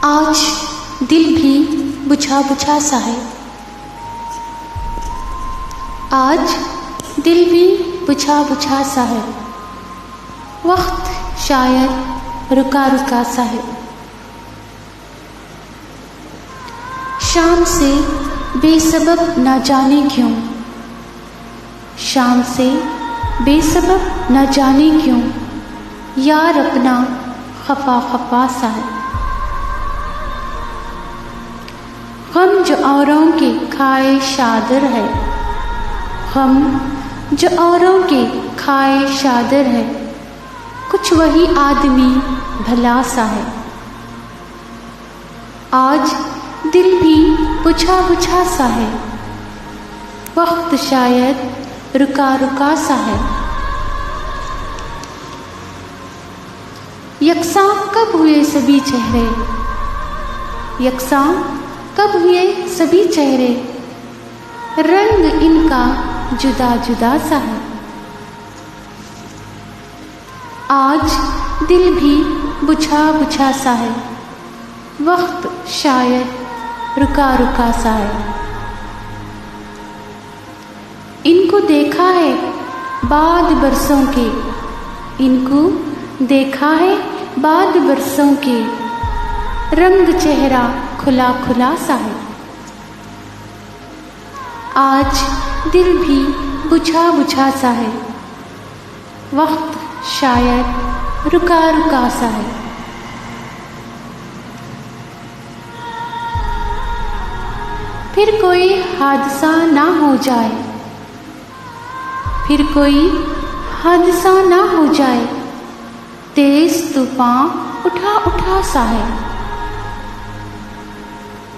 आज दिल भी बुझा बुझा सा है। आज दिल भी बुझा बुझा सा है। वक्त शायद रुका रुका सा है। शाम से बेसबब न जाने क्यों, शाम से बेसबब न जाने क्यों, यार अपना खफा खफा सा है। गम जो औरों के खाए शादर है, गम जो औरों के खाए शादर है, कुछ वही आदमी भला सा है। आज दिल भी बुझा बुझा सा है। वक्त शायद रुका रुका सा है। यकसां कब हुए सभी चेहरे, यकसां कब हुए सभी चेहरे, रंग इनका जुदा जुदा सा है। आज दिल भी बुझा बुझा सा है। वक्त शायद रुका रुका सा है। इनको देखा है बाद बरसों के, इनको देखा है बाद बरसों के, रंग चेहरा खुला खुला सा है। आज दिल भी बुझा बुझा सा है। वक्त शायद रुका रुका सा है। फिर कोई हादसा ना हो जाए, फिर कोई हादसा ना हो जाए, तेज तूफान उठा उठा सा है।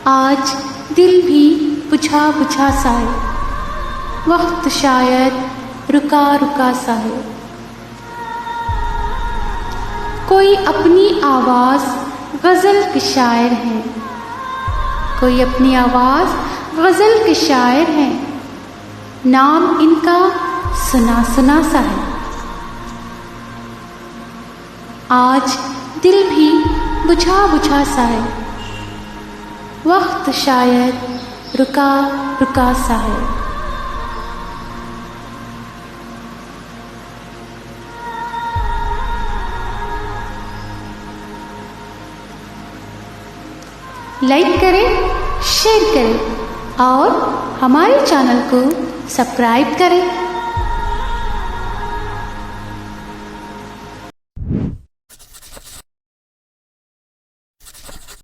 आज दिल भी बुझा बुझा सा है। वक्त शायद रुका रुका सा है। कोई अपनी आवाज़ गज़ल के शायर हैं, कोई अपनी आवाज़ गज़ल के शायर हैं, नाम इनका सुना सुना सा है। आज दिल भी बुझा बुझा सा है। वक्त शायद रुका रुका सा है। लाइक करें, शेयर करें और हमारे चैनल को सब्सक्राइब करें।